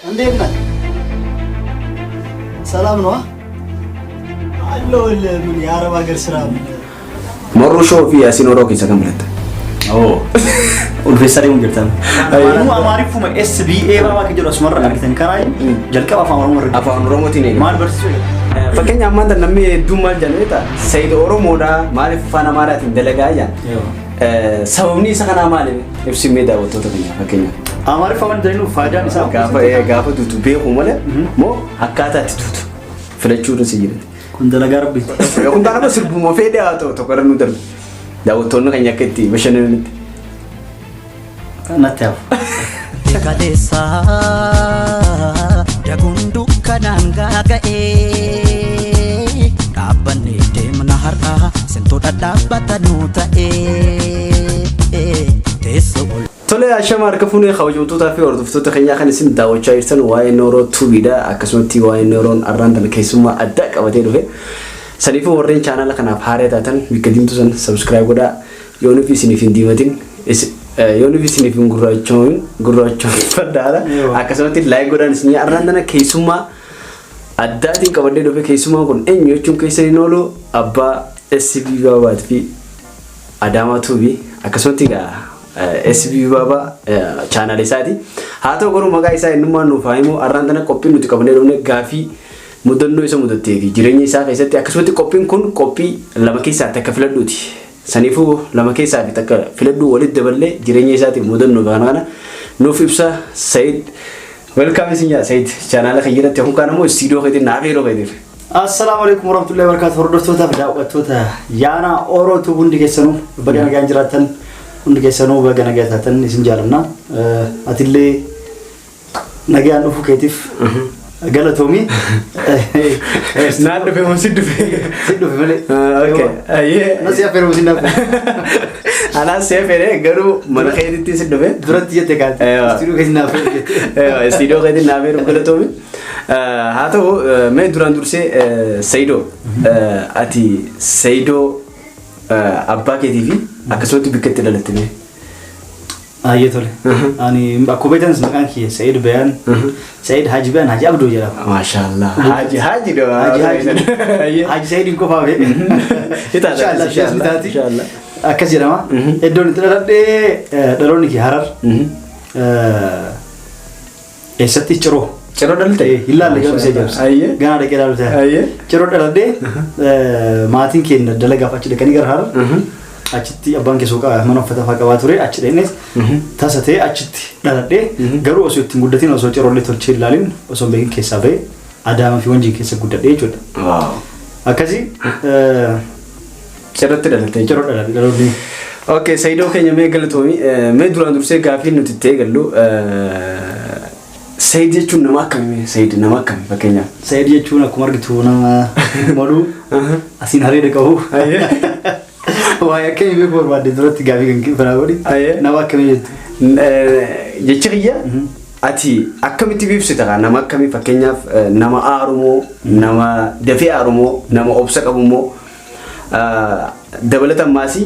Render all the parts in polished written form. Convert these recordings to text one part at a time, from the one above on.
عندنا سلام نوا الله من يا رب اگر سلام مرو شو في ياسين وروكي سكملت والفيساري مجرتان أنا ما أعرف فما SBA ما كجلو اسمر أكتن كراي جلك أفهم روموتيني ما البرسوي فكين عمان تنمي دوما جنويتا سيد أورومودا ما عرف فانا مارات دلقايا سووني سكنا مالي نفسي ميدا وتوتبيا فكين أعرف فما دينو فاجا نسا غافة دوتو وماله مو حكاتا تدوت فلتشورو سيجرت كنت لقى ربي كنت أنا بس ربما فيدي أتو تقرنو درب داوتونو كنيا كتي بشنو نتاف Kadesa dagundu kananga gae kabane demna harka sento dadabata nuta tesol tole ashamar kafune khawjumtu ta fi orduftu ta khanya khan isin daawcha irsan way noro tubida akasmati way noron arrandan kaysuma adda qabate dufe sanifu warren channel kana faareta tan bikadimtu san subscribe goda yonu fi sinifin dimatin yonu fi sinifin gurrachon fadala akasmati like godan sinya arrandana kaysuma addatin qabade dufe kaysuma kun enyochun kaysani nolo abba SB babat fi adama tubi akasmati ga SB baba channel isati hato goru maga isa enuma nu faimu arrandana copy nuti qabane domne gafi mudanno isa mudattegi jirenya isa kaysati akasmati copy kun copy lama kaysa takafladuti sanifu lama kaysa takafladu walid daballe jirenya isati mudanno ganana no fibsa Said welcome sinya Said channel khayirate hu kana mo studio khayde navero khayde السلام عليكم ورحمة الله وبركاته هردوتا بداوتوتا يانا أورو تبوندي كيسانو بدأنا جانجراتن بوندي كيسانو بدأنا جاتاتن نسنجارنا أتيلي نجيان أفو كيتيف قالتومي نادو في مسجد في ملي اوكي ايه نسيا فيرو مسجد انا سيفره غرو من خيرتي سدبه درت يتكال استوديو كيسنا ايوه استوديو كيسنا فيرو قالتومي هاتو ما دوران درسي سيدو اتي سيدو ابا كيتيفي اكسوتي بكتي دلتني تولي أنا بكوبيتنس مكان كي سعيد بيان سعيد حاج بيان حاج عبدو جرا ما شاء الله حاج دو حاج سعيد إنكو فاوي إن شاء الله كثيرا ما إدون تلادي داروني كي هرر إستي شرو دلته إلا اللي جاب سيجابس غانا دكير دلته شرو دلته ماتين كين دلقا فاتش دكاني كر هرر أشتي أبان كسوكا منو فتح فكواتوري أشتي إنس تاسته أشتي دلته غرو أسوي تمودتين أسوي شرولة تلشيل لالين أسوي بين كيسابه أدام في وجهي كيسا قدرة يجود أكاسي شرط دلته أوكي سيدو كنيا ميغل تومي مدران درسي كافي نتتيغلو سيد يجون نماكمي سيد نماكمي فكنيا سيد يجون أكمل كتونا مالو أسين هري دكاو ويا كيف يقول بعد دلوقتي قاعد يمكن فناقولي نما كمية جيتشريا أتي أكمل تبيب ستة نما كمي فكنيا نما أرومو نما دفع أرومو نما أبسك أبومو دبلة ماسي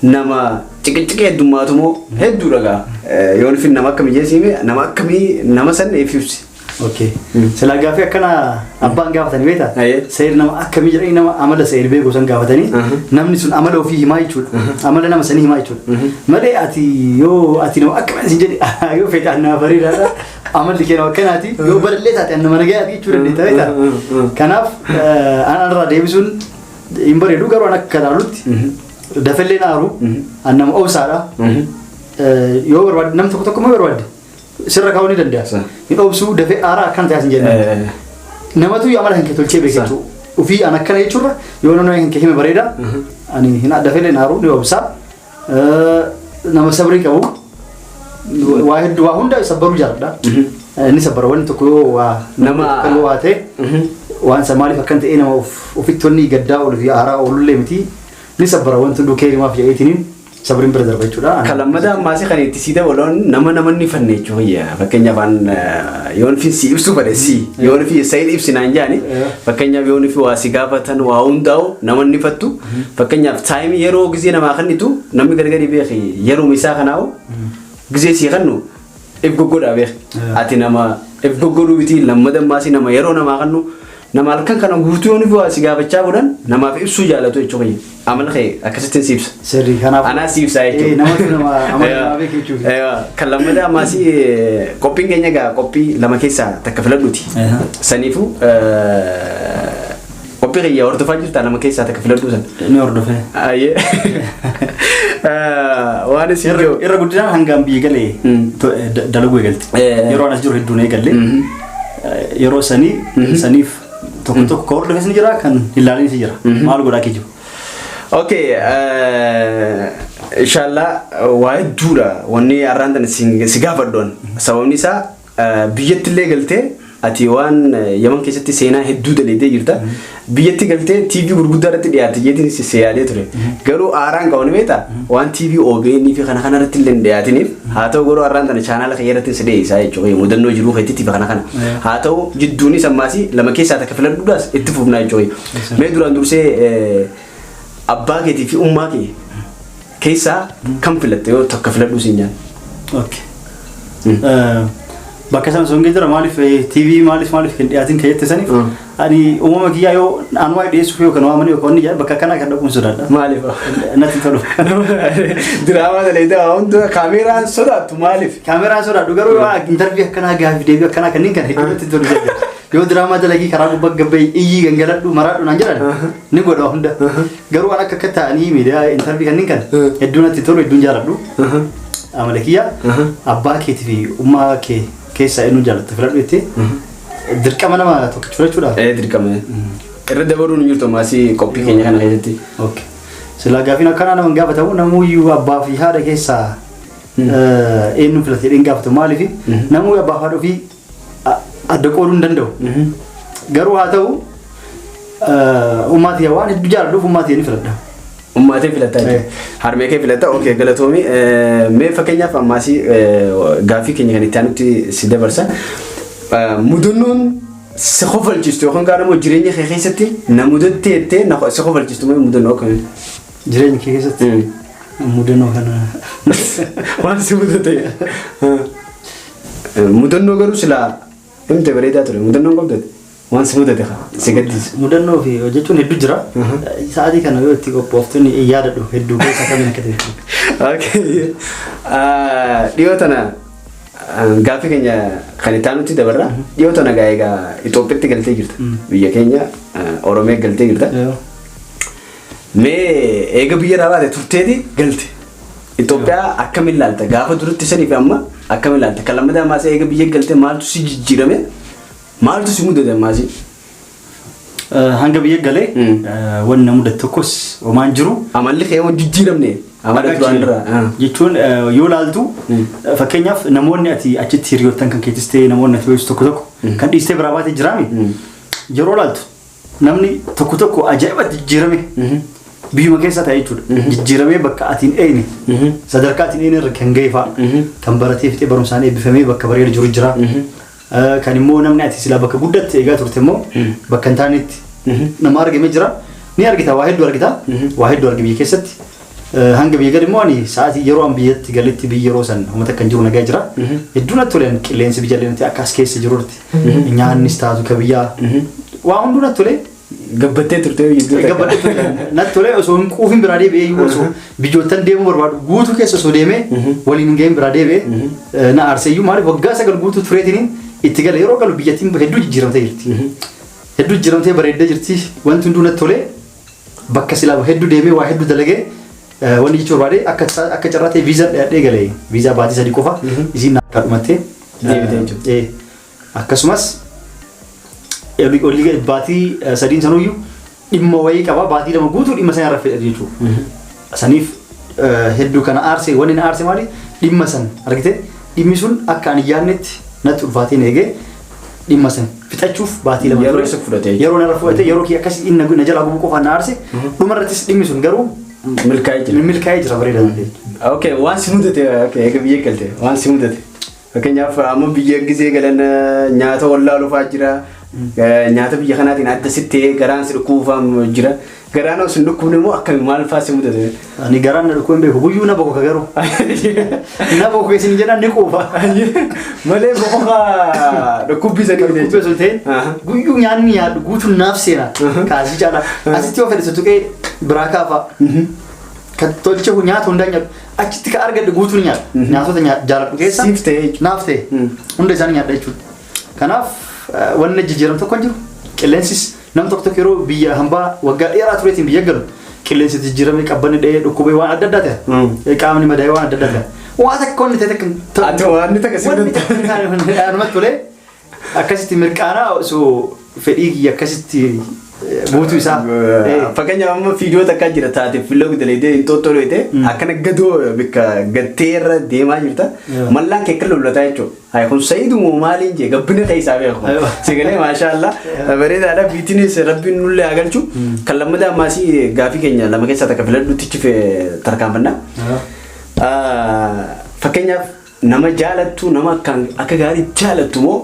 نما تكتكي دماتمو هدورا يون في نما كمي جسيمه نما كمي نما سن يفيبس اوكي سلا غافي كنا ابان غافتني بيتا سير نما اكمي جري نما عمل سير بيغو سن غافتني نمني سن عملو فيه ما يچول عمل نما سني ما يچول مدي اتي نما اكمي سنجدي يو فيتانا فريدا عمل لي كانوا كناتي يو بدليتات ان منغا يچول دي تايتا كناف انا را ديبسون يمبري دو غرو انا كدالوت دفلنا ارو انما اوسارا يو برباد نم تكتك ما برباد سر كوني دندا يوبسو دفع ارا كان تاس نجن نماتو يعمل هنك تلشي بكتو وفي انا كان يچور يونو هنك كيما بريدا اني هنا دفلنا ارو يوبسا نما صبري كبو واحد واحد صبروا جردا اني صبر وين تكو نما كلواته وان سمالي فكنت انا وفي توني غدا وفي ارا وللمتي ني صبر وين تدو كيري ما في ايتين صبرين برادر بيچودا كلامدا ماسي خنيتي سيده ولون نما فنيچو يا فكنيا بان يون في سي يسو بدسي يون في سيد ابسنا انجاني فكنيا يون في واسيغافتن واونداو نما نفتو فكنيا تايم يرو غزي نما خنيتو نمي غرغري بيخي يرو ميسا خناو غزي سي خنو ابغوغودا بيخ اتي نما ebboggoru biti lamada maasi nama yeroo nama kannu nama halkan kana guutuu yooni bu'aa si gaafachaa godhan namaaf ibsuu jaalatu jechuudha amala kee akkasitti siibsa sirrii kanaaf ana siibsa jechuudha namatu nama amala beekee jechuudha kan lamada maasi qophiin keenya gaa qophii lama keessaa takka filadhuuti saniifu qophii kiyya hordofaa jirta lama keessaa takka filadhuu san ni hordofee ayyee waan isin irra guddinaan hangaan biyya galee dalaguu eegalte yeroo anas jiru hedduun eegalle yeroo saniif tokko hordofes ni jira kan ilaalis ni jira maal godhaa kee jiru okay inshallah waa hedduudha wanni arraan tan si gaafadhoon sababni isaa biyyatti illee galtee ati waan yaman keessatti seenaa hedduu daleedee jirta biyyatti galtee TV gurguddaa irratti dhiyaate jeetiin si yaadee ture garuu aaraan qaban beeta waan TV OBN fi kana irratti illee dhiyaatiniif haa ta'u garuu arraan tan chaanaala kiyyaratti si dhiyeessaa jechuudha mudannoo jiruu feetitti fi kana haa ta'u jidduunis ammaasi lama keessaa takka filadhuudhaas itti fufnaa jechuudha mee duraan dursee abbaa keetii fi ummaa kee keessaa kam filatte yoo takka filadhuu siin jaan okay bakka san songe jira maaliif TV maaliif kan dhiyaatin kayyatti saniif ani uumama kiyyaa yoo anwaa dhiyeessuuf yoo kan waamanii yoo kan bakka kana kan dhaquun sodaadha maaliif natti tolu diraamaa daleedaa hunda kaameraan sodaattu maaliif kaameraan sodaadhu garuu interview akkanaa gaaffii deebii akkanaa kanneen kan hedduutti tolu jira yoo diraamaa dalagii karaa gubbaa gabbee iyyii gangaladhu maraadhu naan jedhan ni godha hunda garuu waan akka ta'anii miidiyaa interview kanneen kan hedduun natti tolu hedduun jaaladhu amala kiyya abbaa keetii fi ummaa kee keessa enu jaalatu filadhu itti dirqama nama tokko fudhachuudha dirqama irra dabaluun hin jirtu maasii qophii keenya kana keessatti okay sila gaafiin akkanaa nama gaafatamu namuyyuu abbaa fi haadha keessaa eenyu filate jedheen gaafatu maaliif namuyyuu abbaa fi haadha ofii adda qooduu hin danda'u garuu haa ta'u ummaatii waan hedduu jaaladhuuf ummaatii ni filadha ummaatee filataa harmee kee filataa okay galatoomi mee fakkeenyaaf ammaasii gaaffii keenya kan itti aanutti si dabarsa mudannoon si kofalchiistu yookaan gaaramoo jireenya kee keessatti na mudattee jettee si kofalchiistu moo mudannoo akkamiin jireenya kee keessatti mudannoo kana waan si mudatee mudannoo garuu silaa himte bareedaa ture mudannoon qabdate waan si mudate si gaddis mudannoo fi jechuun hedduu jira sa'aatii kana yoo itti qophooftuun yaadadhu hedduu keessa kamiin akka ta'e okay dhiyoo tana gaaffii keenya kan itti aanutti dabarra dhiyoo tana egaa Itoophiyaatti galtee jirta biyya keenya Oromiyaa galtee jirta mee eega biyya irraa baate turteeti galte Itoophiyaa akkamiin ilaalta gaafa duratti sanii fi amma akkamiin ilaalta kan lammataa maasii eega biyya galtee maaltu si jijjiirame maaltu si mudate maasii hanga biyya galee wanni na mudate tokkos homaan jiru amalli kee waan jijjiiramne amala duraan irraa jechuun yoo laaltu fakkeenyaaf namoonni ati achitti hiriyoottan kan keettis ta'e namoonni ati beektu tokko kan dhiistee biraa baatee jiraame yeroo laaltu namni tokko ajaa'iba jijjiirame biyyuma keessa ta'e jechuudha jijjiiramee bakka atiin eeyne sadarkaa atiin eeyne irra kan ga'e fa'a kan baratee fixee barumsaan eebbifamee bakka bareeda jiru jira kan immoo namni ati silaa bakka guddaatti eegaa turte immoo bakka hin taanetti nama argamee jira ni argita waa hedduu argita waa hedduu argi biyya keessatti hanga biyya gadi immoo ani sa'aatii yeroo an biyyatti galetti biyya yeroo san uummata kan jiru nagaa jira hedduu natti toleen qilleensi biyya leenatti akka as keessa jirutti nyaannis taatu ka biyyaa waa hunduu natti tolee gabbattee turte natti tolee osoo hin quufin biraa deebi'ee iyyuu osoo biyyoottan deemuu barbaadu guutuu keessa osoo deemee waliin hin ga'in biraa deebi'ee na aarsee iyyuu maaliif waggaa 9 guutuu tureetiniin itti gale yeroo galu biyyattiin hedduu jijjiiramtee jirti hedduu jijjiiramtee bareeddee jirti wanti hunduu natti tolee bakka silaa hedduu deemee waa hedduu dalagee wanni jechuun barbaade akka carraa ta'e viizaa dhiyadhee galee viizaa baatii 3 qofa isiin naaf dhumattee deebitee akkasumas olii baatii 3 sanuyyuu dhimma wayii qaba baatii 2 guutuu dhimma sana irra fedha jechuudha saniif hedduu kana aarsee wanni na aarsee maali dhimma san argite dhimmi sun akka ani yaadnetti natti ulfaateen eegee dhimma san fixachuuf baatii 2 yeroo isa fudhatee yeroo na fudhatee yeroo kii akkasii inni na jalaa gubuu qofaan na aarse dhumarrattis dhimmi sun garuu milkaa'ee jira bareeda okay waan si mudate okay eega biyya galte waan si mudate fakkeenyaaf amma biyya gisee galan nyaata wallaalufaa jira nyaata biyya kanaatiin adda sittee garaan si dhukkuufam jira. Garaan osoo dhukkuufne immoo akkami maal faasi mudate? Ani garaan na dhukkuun beeku guyyuu na boqoka garuu. Na boqoka isin jedhan ni quufa. Malee boqoka dhukkubbiisanii mudate. Dhukkubbiisun ta'in guyyuu nyaanni nyaadhu guutuun naaf seena kaasii caala. Asitti yoo fedhe tuqee biraa kaafa. Kan tolchee nyaata hundaa nyaadhu achitti ka argadhe guutuun nyaadhu. Nyaatota jaaladhu keessa naaf ta'e hunda isaanii nyaadha jechuudha. Kanaaf wanna jijjiiram tokko hin jiru. Qilleensis nam tokko yeroo biyya hambaa waggaa dheeraa tureetiin biyya galu qilleensi jijjiiramee qabbanni dhahee dhukkubee waan adda addaa ta'e qaamni madaa'ee waan adda addaa ta'e waan akka inni ta'e ati waan inni takka anumatti tolee akkasitti mirqaanaa osoo fedhii akkasitti guutuu isaa fakkeenyaaf amma viidiyoo takka jira taate filoo guddalee intootoo dho'ite akkana gadoo bikka gatteerra deemaa jirta mallaan kee kan lolataa jechuudha. Hai kun Sa'idu maaliin jee gabbina keessaa beeku. Sagalee maashaallah bareedaadha biitinis rabbiin nullee agalchu kan lammadaa ammaasii gaafii keenya lama keessaa takka filadhuutti cife tarkaanfannaa. Fakkeenyaaf nama jaalattu nama akka gaarii jaalattu moo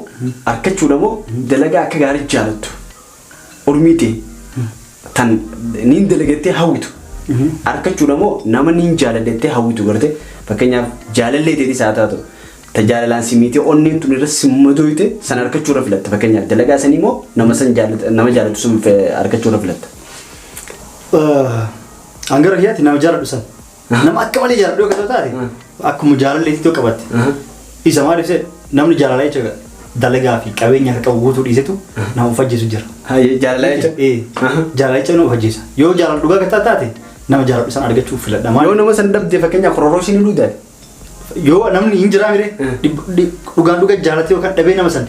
harkachuudha moo dalagaa akka gaarii jaalattu ormiite tan niin dalagattee hawwitu harkachuudha moo nama niin jaaladdettee hawwitu garte fakkeenyaaf jaalallee teetis haa taatu. Tajaajila simiti onneen tun irratti simmadoite san harkachuudha filatta fakkeenyaaf dalagaa sanii moo nama jaalatu sun harkachuudha filatta. Angara hiyyaatti nama jaalatu san nama akka malee jaalatu yoo taate akkuma jaalalleetti yoo qabatte isa maaliif ta'e namni jaalalaa jecha dalagaa fi qabeenya akka qabu guutuu dhiisetu nama ufajjeesu jira. Jaalalaa jecha jaalalaa jecha nama ufajjeesa yoo jaalatu dhugaa akka taate nama jaalatu san argachuuf filadha. Yoo nama san dhabdee fakkeenyaaf kororoosiin hidhuudhaati. Yoo namni hin jiraa mire dhugaan dhugaa jaalatee yookaan dhabee nama san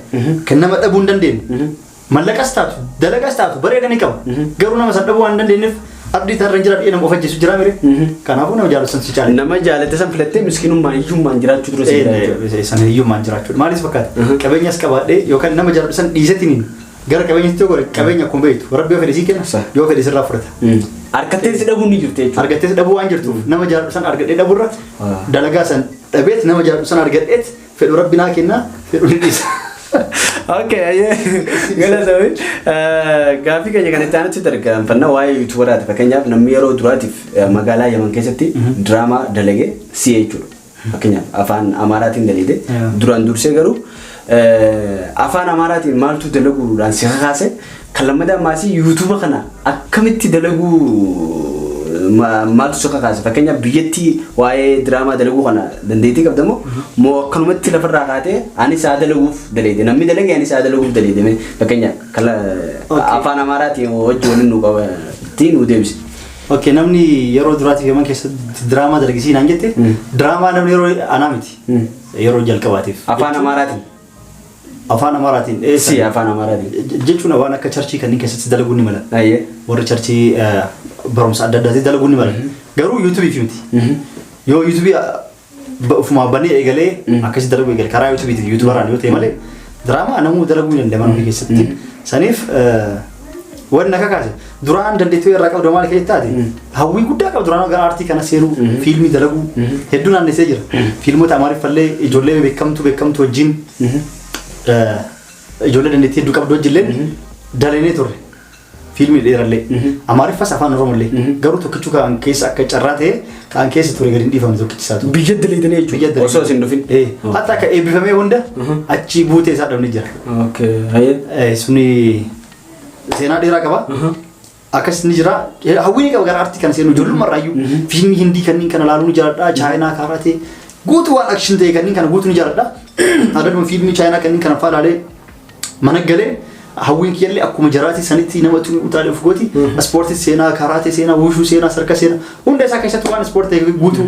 kan nama dhabuu hin dandeenye mallaqas taatu dalagas taatu bareedanii qaba garuu nama san dhabuu waan hin dandeenyeef abdii tarra hin jiraadhee nama ofajjeesu jiraa mire kanaafuu nama jaalatu san si caale. Nama jaalate san filattee miskiinummaan hiyyummaan jiraachuu dura si san hiyyummaan jiraachuudha maaliif fakkaata qabeenyas qabaadhee yookaan nama jaalatu san dhiisetiin gara qabeenyatti yoo gore qabeenya kun beektu rabbi yoo fedhe sii kenna yoo fedhe sirraa fudhata. Argattees dhabuun ni jirti jechuudha. Argattees dhabuu waan jirtuuf nama jaalatu san argadhee dhaburra dalagaa san dhabeet nama jaalatu san argadheet fedhu rabbi naa kenna fedhu ni dhiisa. Okay, galatoomi. Gaafii keenya kan itti aanutti tarkaanfannaa waa'ee yuutuubaraati. Fakkeenyaaf namni yeroo duraatiif magaalaa Yaman keessatti diraamaa dalagee si jechuudha. Fakkeenyaaf afaan Amaaraatiin dalagee duraan dursee garuu afaan Amaaraatiin maaltu dalaguudhaan si kakaase kan lammadaa maasii yuutuuba kana akkamitti dalaguu maaltu si kakaase fakkeenyaaf biyyatti waa'ee diraamaa dalaguu kana dandeettii qabdamoo moo akkanumatti lafarraa kaatee ani isaa dalaguuf daleede namni dalagee ani isaa dalaguuf daleede fakkeenyaaf afaan Amaaraatiin wajji waliin nu qabattii nu deebise. Okay, namni yeroo duraatiif Yaman keessatti diraamaa dalagisii naan jette diraamaa namni yeroo anaa miti yeroo jalqabaatiif afaan Amaaraatiin. Afaan Amaaraatiin si afaan Amaaraatiin jechuun waan akka charchii kanneen keessatti dalaguun ni mala. Ayyee warra charchii barumsa adda addaatti dalaguun ni mala. Garuu yuutuubii fi miti. Yoo yuutuubii ofuma banee eegalee akkasii dalaguu eegale karaa yuutuubiitiin yuutuubaraan yoo ta'e malee diraamaa namuu dalaguu hin danda'aman ofii keessatti. Saniif wanni akka kaase duraan dandeettii irraa qabdu maal keessatti taate hawwii guddaa qabdu duraan gara aartii kana seenuu fiilmii dalaguu hedduu naannessee jira. Fiilmota Amaariffallee ijoollee beekamtu wajjin ijoollee dandeettii hedduu qabdu wajjillee dalanee turre fiilmii dheerallee Amaariffas afaan Oromollee garuu tokkichuu kan keessa akka carraa ta'e kan keessa ture gadi hin dhiifamne tokkichisaa ture. Biyya daleedanii jechuudha osoo isin dhufin. Hatta akka eebbifamee hunda achi buutee isaa dhabne jira. Okay. Suni seenaa dheeraa qaba. Akkas ni jira hawwiin qaba gara aartii kana seenuu ijoollummarraayyuu fiilmii hindii kanneen kana ilaaluu ni jaalladha chaayinaa kaaraatee guutuu waan akshin ta'e kanneen kana guutuu ni jaalladha. Adaduma fiilmii chaayinaa kanneen kana faalaalee mana galee hawwiin kiyyallee akkuma jaraati sanitti namatti utaalee of gooti ispoortii seenaa karaatee seenaa wushuu seenaa sarka seenaa hunda isaa keessatti waan ispoortii guutuu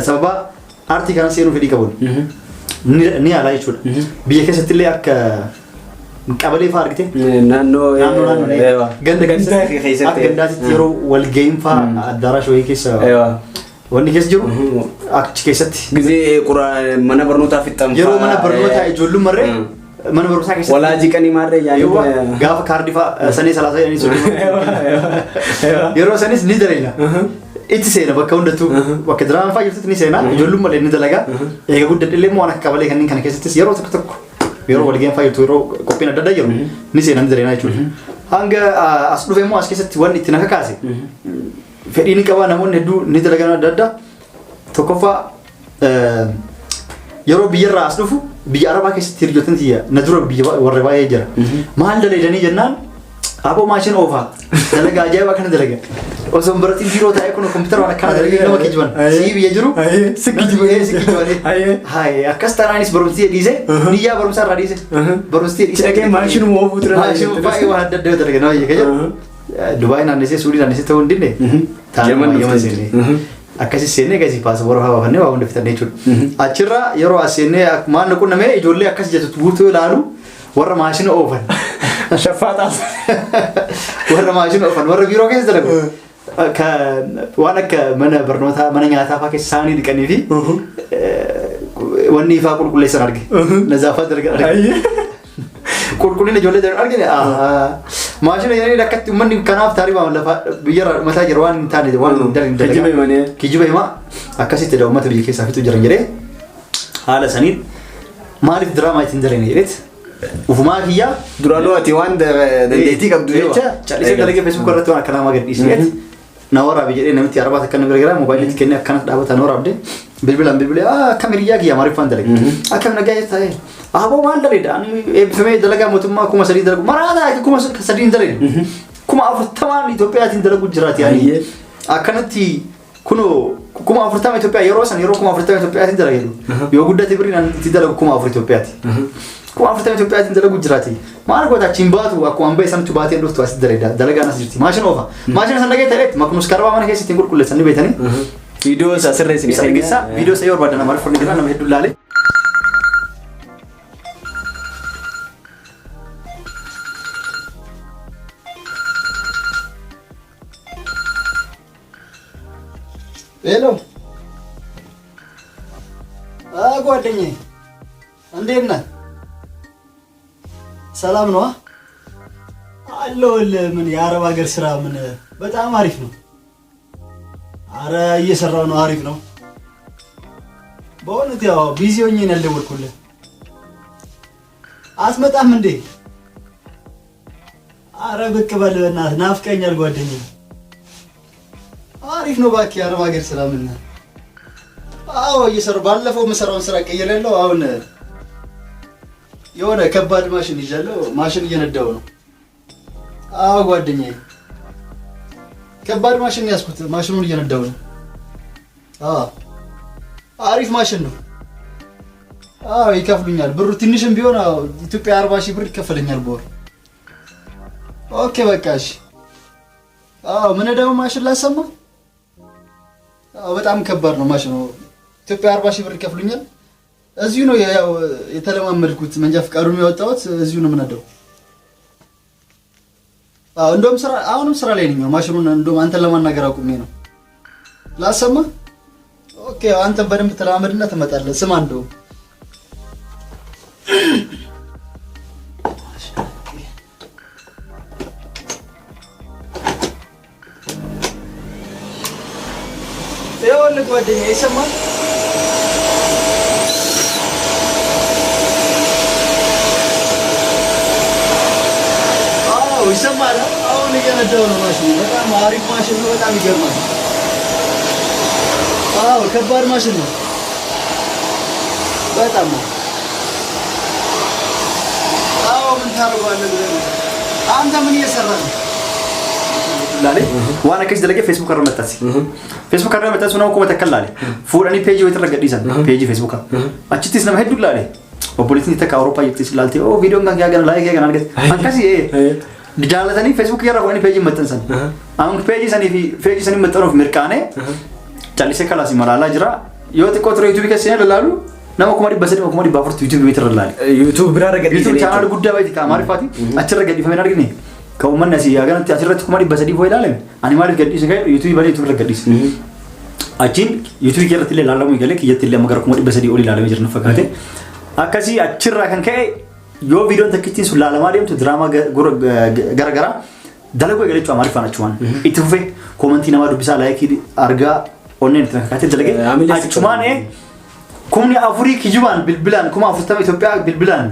sababa aartii kana seenuu fedhii qabuun ni yaalaa jechuudha. Biyya keessatti illee akka qabalee fa'aa argite naannoo ganda keessatti akka gandaatti yeroo walga'iin fa'aa addaarash wayii keessa wanni keessa jiru achi keessatti gizee mana barnootaa fixxamfaa yeroo mana barnootaa ijoollummarree mana barumsaa keessatti walaajii qanii maarree yaa'uu gaafa kaardii fa'aa sanii salaasaa jedhanii soddoma yeroo sanis ni daleela itti seena bakka hundattuu bakka diraamaa fa'aa jirtutti ni seena ijoollummallee ni dalagaa eega guddadhillee immoo waan akka qabalee kanneen kana keessattis yeroo tokko yeroo wal geen fayyadu yeroo qophiin adda addaa jiru ni seenan jireenyaa jechuudha. Hanga as dhufee immoo as keessatti wanni itti naka kaase fedhii ni qaba namoonni hedduu ni dalagan adda addaa tokkoffaa yeroo biyyarraa as dhufu biyya Arabaa keessatti hiriyootaan tiyya na dura biyya warra baay'ee jira maal dalaydanii jennaan aboo maashina oofaa dalaga ajaa'ibaa kana dalaga osoo baratiin biiroo taa'ee kun kompiitara waan akkana dalaga nama kijiban sii biyya jiru sikkijiban hayi akkas taanaanis barumsii dhiise niyyaa barumsaa irraa dhiise barumsii dhiise dhaqee maashinuma oofuu ture maashinuma baay'ee waan adda addaa dalaga nama yeka jedhu Dubaay naannessee Suudii naannessee ta'uu hin dinne taa'ee seenne akkasi seenne gasi paaspoora hawaafannee waa hunda fitannee jechuudha achirra yeroo as seennee maal nu qunnamee ijoollee akkas jettu buutuu ilaalu warra maashina oofan shaffaaxaas warra maashina oofan warra biiroo keessa dalagu waan akka mana barnootaa mana nyaataa fa'aa keessa saanii dhiqanii fi wanni ifaa qulqulleessan arge nazaafaa dalagan arge qulqullina ijoollee dalagan argine maashina yeroo akkatti uummanni kanaaf taarifa lafa biyya mataa jira waan hin taane waan dalagan kijiba himaa akkasitti dha uummata biyya keessaa fitu jiran jedhee haala saniin maaliif diraamaa ittiin dalagne jedheet ufumaa kiyyaa duraanuu ati waan dandeettii qabdu jecha callisee dalagee Facebook irratti waan akkanaa magadhiisneet na waraabe jedhee namitti arbaata akkana bira gara moobaayiliitti kennee akkana dhaabata na waraabde bilbilee akkam hiriyaa kiyyaa maaliifaan dalage akkam nagaa ta'e aboo maal daleedha eebbifamee dalagaa mootummaa 3,000 dalagu maraata 3,000 dalagu 40,000 Itoophiyaatiin dalagu jiraati yaani akkanatti kuno 40,000 Itoophiyaa yeroo san yeroo 40,000 Itoophiyaatiin dalagu yoo guddate birriin itti dalagu 4,000 Itoophiyaati 40,000 Itoophiyaatiin dalagu jiraati maal goota achiin baatu akkuma hambee sanatti baatee dhuftu as dalagaan as jirti maashina oofa maashina san dhagee ta'etti maknus karbaa mana keessatti hin qulqulleessan ni beekanii viidiyoo isaa sirreessin isa eegisa viidiyoo isaa yoo barbaadan nama farni jira nama hedduu laale Hello. ጓደኛዬ እንዴት ነህ? ሰላም ነው? አለሁልህ። ምን የአረብ ሀገር ስራ ምን በጣም አሪፍ ነው። አረ እየሰራሁ ነው። አሪፍ ነው። በእውነት ያው ቢዚ ሆኜ ነው ያልደወልኩልህ። አትመጣም እንዴ? አረ ብቅ በል በእናትህ ናፍቀኛል ጓደኛዬ። አሪፍ ነው ባኪ የአረብ ሀገር ስራ ምን አዎ እየሰራሁ ባለፈው መሰራውን ስራ ቀየረለው አሁን የሆነ ከባድ ማሽን ይዣለሁ ማሽን እየነዳው ነው አዎ ጓደኛዬ ከባድ ማሽን ያስኩት ማሽኑን እየነዳው ነው አዎ አሪፍ ማሽን ነው አዎ ይከፍሉኛል ብሩ ትንሽም ቢሆን አዎ ኢትዮጵያ 40,000 ብር ይከፈለኛል በወር ኦኬ በቃ እሺ አዎ ምንዳው ማሽን ላሰማ በጣም ከባድ ነው ማሽኑ ኢትዮጵያ 40,000 ብር ይከፍሉኛል እዚሁ ነው ያው የተለማመድኩት መንጃ ፍቃዱን ያወጣሁት እዚሁ ነው ምናደው እንደውም ስራ አሁንም ስራ ላይ ነኝ ማሽኑን እንደውም አንተን ለማናገር አቁሜ ነው ላሰማ ኦኬ አንተ በደንብ ተለማመድና ትመጣለህ ስማ እንደውም ጓደኛዬ ይሰማል አዎ ይሰማል አሁን እየነዳው ነው ማሽኑ በጣም አሪፍ ማሽን ነው በጣም ይገርማል አዎ ከባድ ማሽን ነው በጣም አዎ ምን ታደርጋለህ አንተ ምን እየሰራህ ነው ላለ ዋና ከዚህ ደረጃ ፌስቡክ አረ መጣሲ ፌስቡክ አረ መጣሲ ነው ኮመንት ተከላለ ፉራኒ ፔጅ ወይ ተረጋዲሰን ፔጅ ፌስቡክ አቺቲስ ነው ሄዱ ላለ ፖሊቲኒ ተካ አውሮፓ ይጥስ ላልቲ ኦ ቪዲዮ ጋር ያገና ላይክ ያገና አርገት አንካሲ ዲጃለተኒ ፌስቡክ ያራቆኒ ፔጅ መጠንሰን አሁን ፔጅ ሰኒ መጠነው ምርቃኔ ጫሊሰ ካላሲ ማላላ ጅራ ይወጥ ቆጥሮ ዩቲዩብ ከሰነ ለላሉ ነሞ ኮማዲ በሰደ ኮማዲ ባፍርት ዩቲዩብ ቤትረላል ዩቲዩብ ብራ ረገዲ ዩቲዩብ ቻናል ጉዳይ ባይታ ማሪፋቲ አችረገዲ ፈመን አርገኒ ከውመና ሲያገና አችረት ኮማዲ በሰዲ ፎይላለ አኒማል ገዲ ሲጋይ ዩቲዩብ ባለ ዩቲዩብ ረገዲ አቺን ዩቲዩብ ይገርትለ ላላሙ ይገለክ ይየትለ መገር ኮማዲ በሰዲ ኦሊ ላለ መጀር ነፈካቴ አካሲ አችራ ከንከ ዮ ቪዲዮን ተክቲን ሱላለ ማዲም ቱ ድራማ ገረገራ ደለጎ ይገለቹ አማሪፋ ናቸዋን ኢትፉፌ ኮሜንት ነማ ዱብሳ ላይክ አርጋ ኦንላይን ተከታተ ደለገ አቹማኔ ኩምኒ አፍሪ ኪጁባን ቢልብላን ኩማ አፍርተም ኢትዮጵያ ቢልብላን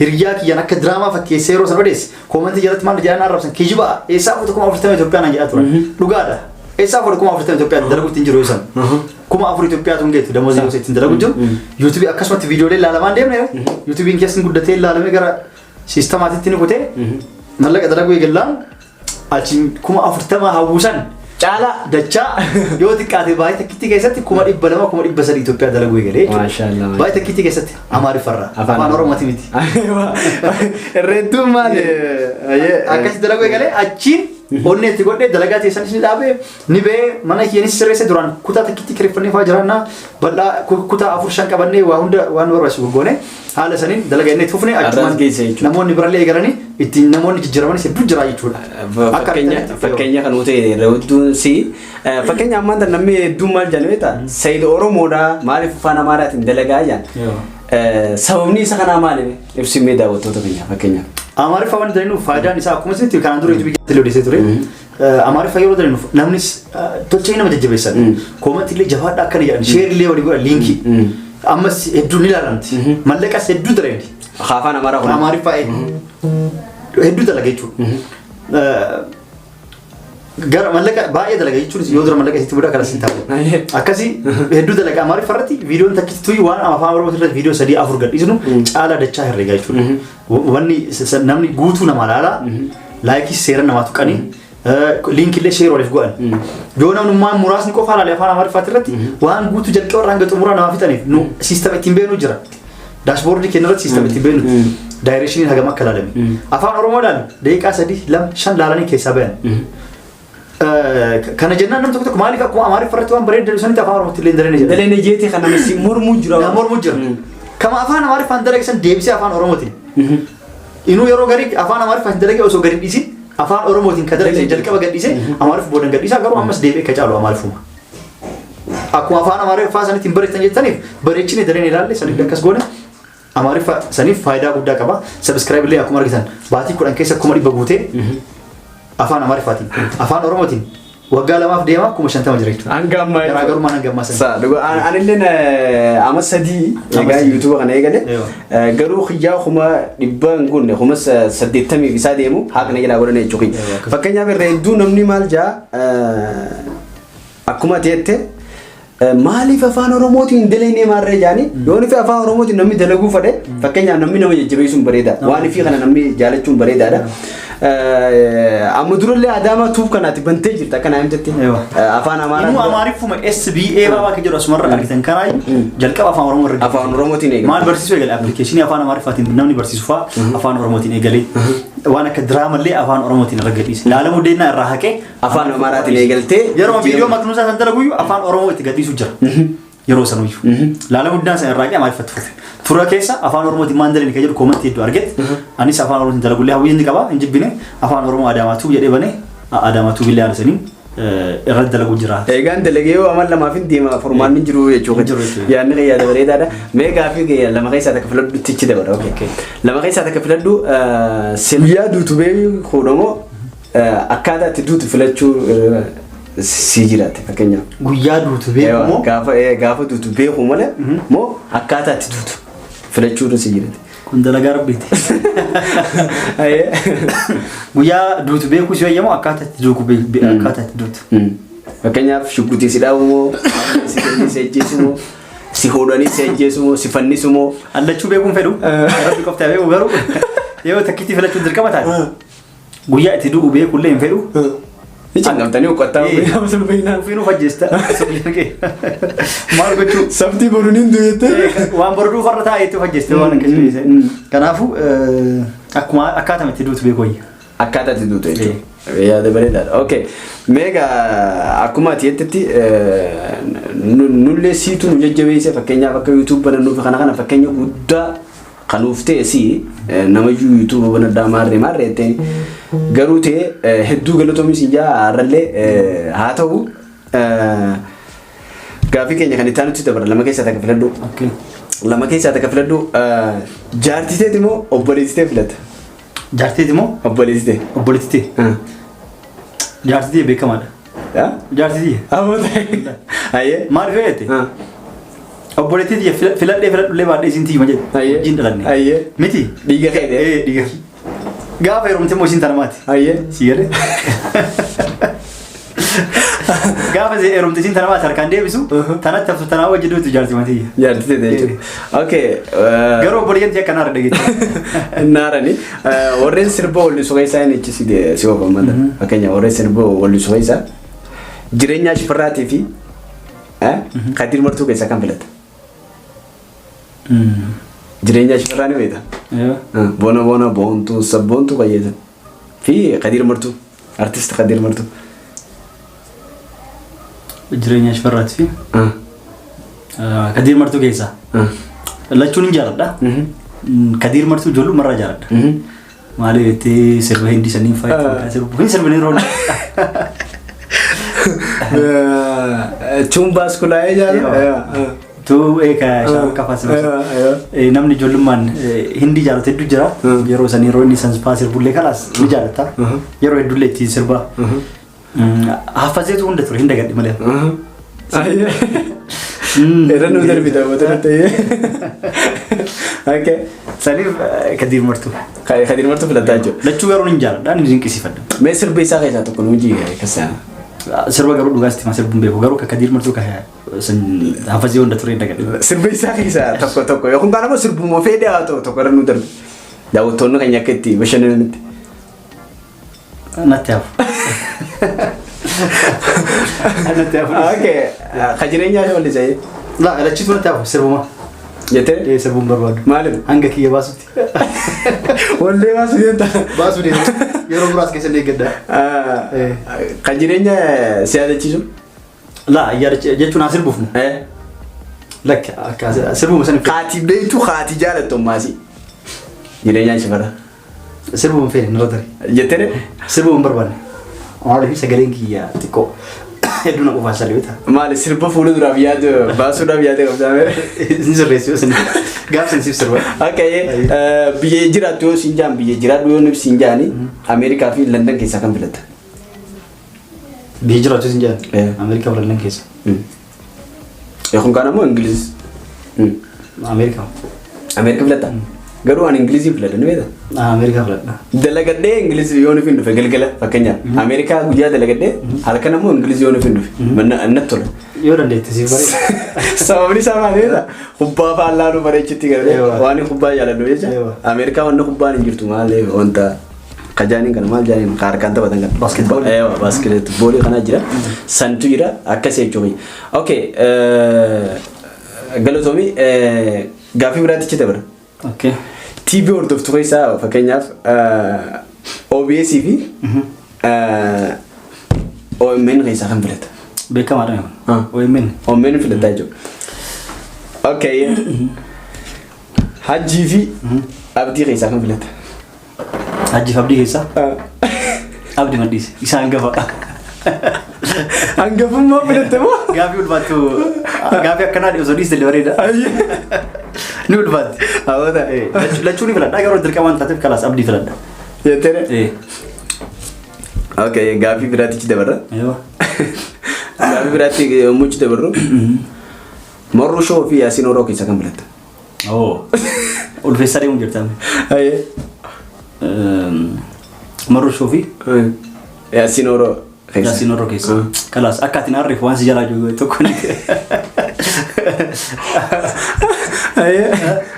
hiriyaa kiyyan akka diraamaa fakkeessee yeroo sana odeesse koomentii jalatti maal jedhan arrabsan kijiba eessaa fuutu 40 Itoophiyaan jedhaa turan dhugaadha eessaa fuutu 40 Itoophiyaan dalaguutti hin jiru eessan 40 Itoophiyaa tun geetu damoozii yoo seetiin dalagu jiru YouTube akkasumatti viidiyoolee ilaalamaan deemne YouTubein keessan guddatee ilaalamee gara siistamaatitti ni kutee mallaqa dalaguu eegallaan achiin 40 hawwusan Cala dachaa yoo xiqqaate baay'ee takkitti keessatti 200 230 Itoophiyaa dalaguu eegalee Maashaallah. baay'ee takkitti keessatti Amaariffarraa afaan Oromooti miti. Reedduu maali? Akkasi dalaguu eegalee achiin onni itti godhee dalagaa teessanis ni dhaabee ni ba'ee mana keenyas sirreesse duraan kutaa takkitti kireeffannee fa'aa jiraannaa bal'aa kutaa 4-5 qabannee waa hunda waan barbaachisu goggoone haala saniin dalagaa inni itti fufnee achumaan namoonni birallee eegalanii ittiin namoonni jijjiiramanis hedduu jira jechuudha. Fakkeenya kan nuti reewwattuun si fakkeenya ammaan tan namni hedduun maal jedhan beektaa Sayid Oromoodhaa maaliif afaan Amaaraatiin dalagaa jedhan sababni isa kanaa maali ibsimee daawwattoota keenya fakkeenyaaf. Amaariffa waan jedhaniif faayidaan isaa akkuma isinitti kanaan dura YouTube keessatti odeessee ture. Amaariffa yeroo jedhaniif namnis tolchee nama jajjabeessan koomentii jabaadha akkana jedhan sheerillee walii godhan liinkii ammas hedduu ni ilaalamti mallaqas hedduu dareenti. Afaan Amaaraa kun Amaariffa hedduu dalaga jechuudha. Gara mallaqa baay'ee dalaga jechuun yoo dura mallaqa isitti budaa kana sin taa'u. Akkasii hedduu dalaga Amaariffa irratti viidiyoon takkitti waan afaan Oromoo irratti viidiyoo 3-4 gadhiisnu caalaa dachaa herreegaa jechuudha. Wanni namni guutuu nama laalaa laayikii seera namaa tuqanii liinkillee sheer waliif godhan. Yoo namummaan muraasni qofa ilaalee afaan Amaariffaatti irratti waan guutuu jalqaba irraa hanga xumuraa namaa fixaniif nu siistama ittiin beeknu jira. Daashboordii keenya irratti siistama ittiin beeknu daayireeshiniin hagam akka ilaalame. Afaan Oromoodhaan daqiiqaa 3-2-5 laalanii keessaa bayan. Kana jennaan nam tokko maaliif akkuma Amaariffa irratti waan bareedu sanitti afaan Oromootti illee dalee jedha. Dalee jeeti kana masi mormuu jira. Mormuu jira. Kama afaan Amaariffaan dalagisan deebisee afaan Oromootiin. Inuu yeroo garii afaan Amaariffaan dalagee osoo gadi dhiisin afaan Oromootiin ka dalagisan jalqaba gadhiisee Amaariffa boodan gadhiisaa garuu ammas deebi'ee ka caalu Amaariffuma. Akkuma afaan Amaariffaa sanitti hin bareetan jettaniif bareechine daleen ilaalle sanitti akkas goone Amaariffa saniif faayidaa guddaa qaba. Subscribe illee akkuma argitan baatii 10 keessa 100 guutee afaan Amaariffaatiin afaan Oromootiin waggaa 2 deema 50 jira jechuudha. Hangamma garaagarummaa hangammaa sana. Sa dhugo anillee amma 3 egaa YouTube kana eegale garuu xiyyaa kuma dhibban gunne kuma 80 isaa deemu haqna jedha godhane jechuudha. Fakkeenyaaf reedduu namni maal jaa akkuma teette maaliif afaan Oromootiin dalaynee maarree jaani yoon fi afaan Oromootiin namni dalaguu fedhe fakkeenyaaf namni nama jajjabeessuun bareeda waan fi kana namni jaalachuun bareedaadha. Amma durallee Adaamaa tuuf kanaati bantee jirta kana himtetti afaan Amaaraa inuu Amaariffuma SBA baabaa ke jedhu asumarra argitan kanaa jalqaba afaan Oromoo irra afaan Oromootiin eegale maal barsiisuu eegale appilikeeshinii afaan Amaariffaatiin namni barsiisu faa afaan Oromootiin eegale waan akka diraamallee afaan Oromootiin irra gadhiise laalamuu deennaa irraa haqee afaan Amaaraatiin eegaltee yeroo viidiyoo maknuusaa san dalaguyyuu afaan Oromoo itti gadhiisu jira yeroo sanuyyuu laalamuu deennaa san irraa haqee Amaariffatti fufe tura keessa afaan Oromootiin maan dalani ka jedhu koomentii hedduu argate anis afaan Oromootiin dalagullee hawwiin qaba hin jibbine afaan Oromoo Adaamaatu jedhee bane Adaamaatu billee aansanii irratti dalaguu jira. Eegaan dalagee yoo amal lamaaf hin deema furmaanni jiru jechuudha. Yaadni qiyyaa dabareedaadha. Meegaa fi lama keessaa takka filadhu tichi dabala. Lama keessaa takka filadhu guyyaa duutu beeku kuudhamoo akkaataa itti duutu filachuu si jiraate fakkeenyaaf. Guyyaa duutu beeku moo gaafa duutu beeku malee moo akkaataa itti duutu filachuun si jiraate. Kun dalagaa rabbiiti. Guyyaa duutu beeku si wayyamoo akkaataa itti duuku akkaataa itti duutu. Fakkeenyaaf shuggutii si dhaabu moo si kennii si ejjeesu moo si hodhanii si ejjeesu moo si fannisu moo allachuu beekuun fedhu rabbi qoftaa beeku garuu yoo takkitti filachuun dirqama taate guyyaa itti du'u beekullee hin fedhu. Angamtanii uqqattaa ufiinuu fajjeesta maal gochuu sabtii boruuniin du'eette waan boruu farra taa'eetti fajjeeste waan akkasii kanaafuu akkuma akkaataa itti duutu beeku wayya akkaataa itti duutu jechuudha yaada bareedaadha okay meegaa akkuma ati jettetti nullee siitu nu jajjabeesse fakkeenyaaf akka YouTube banannuuf kana fakkeenya guddaa kanuuf ta'e si nama YouTube banaddaa maarree ta'e garuu ta'e hedduu galatoomii siin jaa har'allee haa ta'u gaafii keenya kan itti aanutti dabara lama keessaa takka filadhu. Lama keessaa takka filadhu jaartiteeti moo obboleessitee filatta? Jaartiteeti moo obboleessitee? Obboleessitee. Jaartitee beekamaadha. Jaartitee. Amoota. Ayyee. Maal fe'eete? obboleettii filadhee baadhee isin tiima jedhe. Wajjin dhalanne. Miti. Dhiiga keedee. Dhiiga. Gaafa heerumte moo isin tanamaati. Si jedhe. Gaafa heerumte isin tanamaati harkaan deebisu tanatti haftu tanaa wajjin duutu jaarti matii. Jaarti jechuudha. Okay. Garuu obboleettii akka naara dhageetti. Naarani warreen sirba wallisuu keessaa inni ichi si oofamata. Fakkeenya warreen sirba wallisuu keessaa jireenya shifarraatii fi Kadir Martuu keessaa kan filata. Jireenya shifarraa ni beekta. Bona boontuu sabboontuu qayyata. Fi Kadir Martuu artist Kadir Martuu. Jireenya shifarraati fi Kadir Martuu keessaa. Lachuun hin jaaladha. Kadir Martuu ijoollu marraa jaaladha. Maaliif jettee sirba hindi saniin faayidaa sirbu hin sirbanii roona. Chumbaas kulaa'ee jaala. Tu eka shaarka faasila. Namni ijoollummaan hindi jaalatu hedduu jira. Yeroo san yeroo inni sansfaa sirbullee kalaas ni jaalata. Yeroo hedduullee ittiin sirba. Haffazeetu hunda ture hin dagadhi malee. Irra nu darbita motora ta'ee. Okay. Saniif Kadir Martuu. Kadir Martuu filataa jiru. Lachuu garuu ni jaaladha ni dinqisiifadha. Mee sirba isaa keessaa tokko nu hojii keessaa. Sirba garuu dhugaasti maa sirbuun beeku garuu Kadir Martuu hafazee hunda ture dagadhi. Sirba isaa keessaa tokko yookaan kaan ammoo sirbuma fedhe haa ta'u tokko irra nu darbe. Daawwattoonni keenya akka itti bashannananitti. Natti hafu. Natti hafu. Okay. Ka jireenyaa isa wallisee. Lachiitu natti hafu sirbuma. Jettee? Sirbuun barbaadu. Maaliif? Hanga kiyya baasutti. Wallee baasuu deemta. Baasuu deemta. Yeroo muraas keessa ni eeggadda. Ka jireenya si yaadachiisu? Jechuun haa sirbuufnu. Lakka sirbuma saniif. Haati beektu haati jaalattu ammaasi. Jireenyaan shifara. Sirbuun fedhe nirra tare. Jettee? Sirbuun barbaanne. Maaliif sagaleen kiyya xiqqoo. Hedduu na qofaan salphata. Maali sirba fuulduraaf yaadu baasuudhaaf yaadee qabdame. Ni sirreessu yoo sirba. Gaaf sensiif sirba. Okay. Biyyee jiraattu yoo siin jaan biyyee jiraadhu yoo nuuf siin jaani Ameerikaa fi London keessaa kan filatta. Biyyee jiraattu siin jaan Ameerikaa fi London keessa. Yookaan kaan ammoo Ingiliz. Ameerikaa. Ameerikaa filatta. Garuu an Ingilizii filadha ni beektaa? Ameerikaa filadha. Dalagadhee Ingilizii yoo nuuf hin dhufe galgala fakkeenyaaf Ameerikaa guyyaa dalagadhee halkan ammoo Ingilizii yoo nuuf hin dhufe natti tola. Yoo dandeette siif bareeda. Sababni isaa maali beektaa? Kubbaa faallaa bareechitti garee waan kubbaa jaaladhu jecha Ameerikaa wanta kubbaan hin jirtu maali wanta kajaaniin kana maal jaaniin harkaan taphatan kana. Baaskeetboolii. Baaskeetboolii kana jira. Santu jira akkasii jechuudha. Okay. Galatoomii gaaffii biraatti dabara. Okay. TV hordoftu keessaa fakkeenyaaf OBS fi OMN keessaa kan filata. Beekamaadha. OMN filataa jechuudha. Okay. Hajjii fi Abdii keessaa kan filata. Hajjii fi Abdii keessaa? Abdii maddiise. Isaan gafa. Hangafummaa filatte moo? Gaaffii ulfaattu gaaffii akkanaa osoo dhiiste illee bareeda. Ni ulfaatti. Hawwata. Lachuu ni filadha garuu dirqama waan taateef kalaas Abdii filadha. Jettee? Okay, gaaffii biraatichi dabarra. Gaaffii biraatti yommuchi dabarru. Morru shoo fi Yaasiin Oroo keessaa kan filatta. Ulfeessaa deemuun jirtaan. Morru shoo fi Yaasiin Oroo. Yaasiin Oroo keessa. Kalaas akka ati naarreef waan si jalaa jiru tokko ni.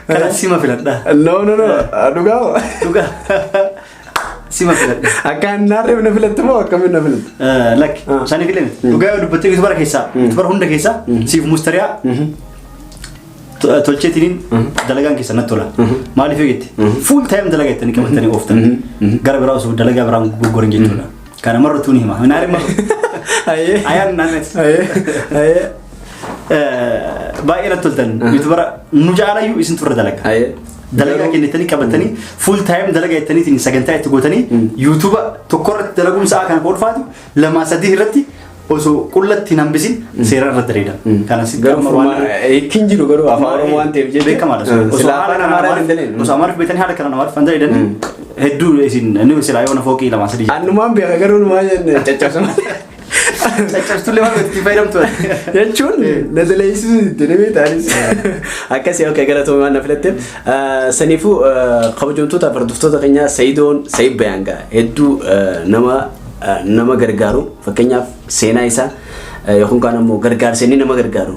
Kalaas sima filadha. No. Dhugaa. Dhugaa. Sima filadha. Akka naarreef na filatte moo akkamiin na filatte? Lakki. Sani filatte. Dhugaa yoo dubbattee bitubara keessaa. Bitubara hunda keessaa. Siif mustariyaa. Tolcheetiniin dalagaan keessa natti tola. Maaliif yoo jette? Full time dalagaa jettanii qabatanii ooftan. Gara biraa osoo dalagaa biraan gurguran jechuudha. Kana marratu ni hima. Naari marratu. Ayaan naannet. Baay'ee natti toltan. Bitubara nu jaalayyuu isin turre dalagaa. Dalagaa kennitanii qabatanii full time dalagaa jettaniitiin sagantaa itti gootanii YouTube tokkorratti dalaguun sa'a kan qoodfaatu lama sadii irratti osoo qullatti nambisin seera irratti daleedan. Kanas garuu hin jiru garuu afaan Oromoo waan ta'eef jechuudha. Beekamaadha. Osoo haala Amaariif beekanii haala kana namaaf fan daleedan hedduu isin ni silaa yoo na fooqii lama sadii. Annumaan beeka garuu numaa jenne caccabsama. Caccabtuullee waan itti fayyadamtu. jechuun na daleessu deemee taanis akkasii akka galatoomaa waan na filatte saniifuu kabajamtoota hordoftoota keenya Sayidoon Sayid Bayaangaa hedduu nama gargaaru fakkeenyaaf seenaa isaa yookaan kan ammoo gargaarsanii nama gargaaru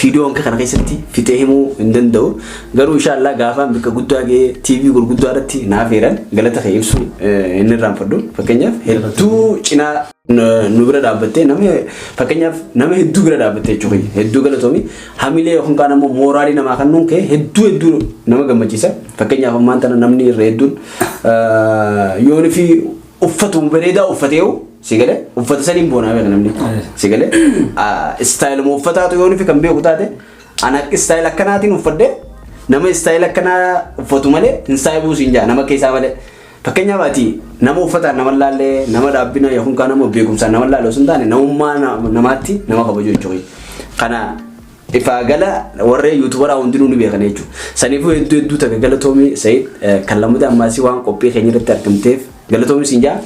viidiyoon kana keessatti fitee himuu hin danda'u garuu inshallah gaafa bika guddaa gee TV gurguddaa irratti naaf eeran galata kee ibsu inni raanfadhu fakkeenyaaf hedduu cinaa nu bira dhaabbattee nama fakkeenyaaf nama hedduu bira dhaabbattee jechuudha hedduu galatoomi hamilee yookaan kan ammoo mooraalii namaa kennuun kee hedduu nama gammachiisa fakkeenyaaf ammaan tana namni irra hedduun yoon fi uffatu bareedaa uffateewu sigale uffata saniin boonaa beeka namni sigale style mo uffataatu yoon fi kan beeku taate ana style akkanaatiin uffadde nama style akkanaa uffatu malee hin saayibu siinjaa nama keessaa malee fakkeenyaaf ati nama uffataan nama laallee nama dhaabbina yookaan kan nama beekumsaan nama laallee osoo hin taane namummaa namaatti nama kabaju jechuudha kana ifa gala warree YouTuberaa hundinuu ni beekan jechuudha saniifuu hedduu takka galatoomii Sayid kan lamuudha ammaasii waan qophii keenya irratti argamteef galatoomii siinjaa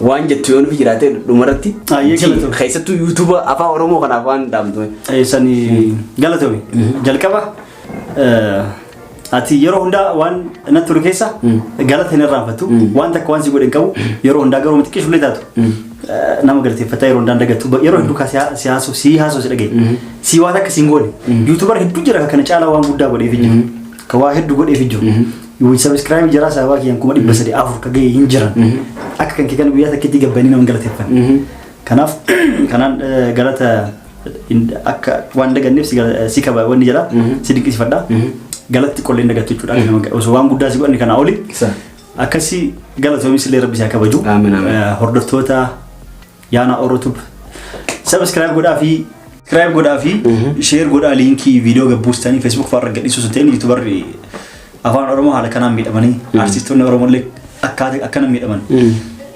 waan jettu yoon fi jiraate dhumarratti keessattuu YouTube afaan Oromoo kanaaf waan dhaamtu sani galatoomii jalqaba ati yeroo hundaa waan natti turu keessa galata hin irraanfattu waan takka waan si godhe qabu yeroo hundaa garuu miti qishullee taatu nama galateeffata yeroo hundaa dagattu yeroo hedduu si haasoo si dhagee si waan akka si hin goone YouTuber hedduu jira kana caalaa waan guddaa godheef jiru ka waa hedduu godheef jiru yoo subscribe jira sababa kiyyan kuma 304 ka gahee hin jiran akka kan kikan guyyaa takkitti gabbanii nama galateeffan kanaaf kanaan galata akka waan daganneef si kaba wanni jira si dinqisiifadha galatti qolleen dagattu jechuudha osoo waan guddaa si godhanni kana oli akkasi galatoomis illee rabbi isaa kabaju hordoftoota yaana orotub subscribe godhaa fi share godhaa linkii viidiyoo gabbuustanii Facebook fa'aa gadhiisuu sun YouTuber afaan Oromoo haala kanaan miidhamanii artistoonni Oromoo illee akkana miidhaman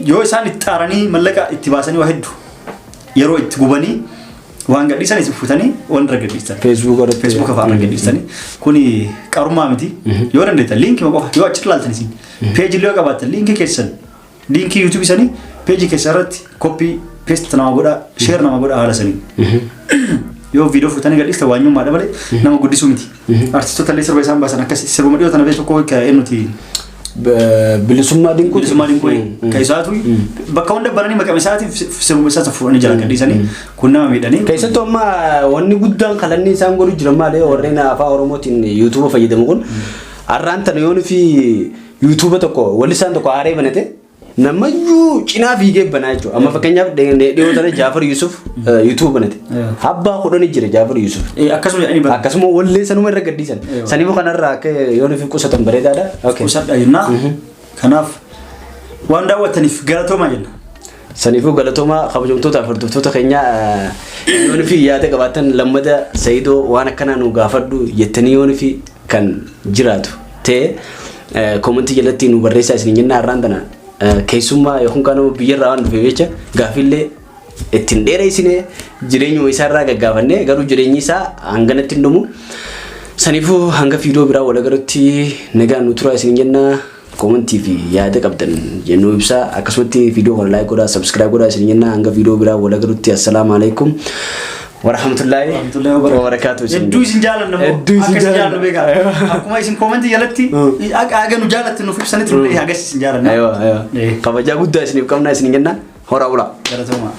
yoo isaan itti xaaranii mallaqa itti baasanii waa hedduu yeroo itti gubanii waan gadhiisan itti futanii waan irra gadhiisan Facebook afaan irra gadhiisanii kuni qarummaa miti yoo dandeettan linkii qofa yoo achi ilaaltan isin page illee qabaatan linkii keessan linkii YouTube isanii page keessan irratti copy paste nama godha share nama godha haala sanii yoo video futanii gadhiista waanyummaa dabale nama guddisuu miti artistoota illee sirba isaan baasan akkasii sirba dhiyoo tana Facebook koo nuti bilisummaa dinquu kaisaatu bakka hunda baranii maqaa isaatiif sirba isaa fuudhanii jira gadhiisanii kun nama miidhanii keessattuu amma wanni guddaan kalanni isaan godhu jira malee warreen afaan Oromootiin YouTube fayyadamu kun arraan tana yoon fi YouTube tokko walli isaan tokko haaree banate namayyuu cinaa fiigee banaa jechuudha amma fakkeenyaaf dhiyoo tana Jaafar Yusuf YouTube banate abbaa kudhanii jira Jaafar Yusuf akkasuma wallee sanuma irra gadhiisan saniifuu kanarraa akka yoon fi qusatan bareedaadha qusadha jennaa kanaaf waan daawwattaniif galatoomaa jenna saniifuu galatoomaa kabajamtoota hordoftoota keenya yoon fi yaada qabaatan lammada Sayidoo waan akkanaa nu gaafadhu jettanii yoon fi kan jiraatu ta'e koomentii jalatti nu barreessaa isin jennaa arraan tana keessummaa yookaan kan biyyarraa waan dhufee jecha gaafillee ittiin dheereessine jireenya isaarraa gaggaafanne garuu jireenyi isaa hanganatti hin dhumu saniifuu hanga viidiyoo biraa wal agarrutti nagaan nu turaa isin jenna koomentii fi yaada qabdan jennuu ibsaa akkasumatti viidiyoo kana like godhaa subscribe godhaa isin jenna hanga viidiyoo biraa wal agarrutti assalaamu alaikum warahmatullahi wabarakatuh hedduu isin jaalanna akkuma isin koomentii jalatti aga nu jaalatti nuuf ibsanitti nu agas isin jaalanna kabajaa guddaa isiniif qabnaa isin jenna horaa bulaa galatoomaa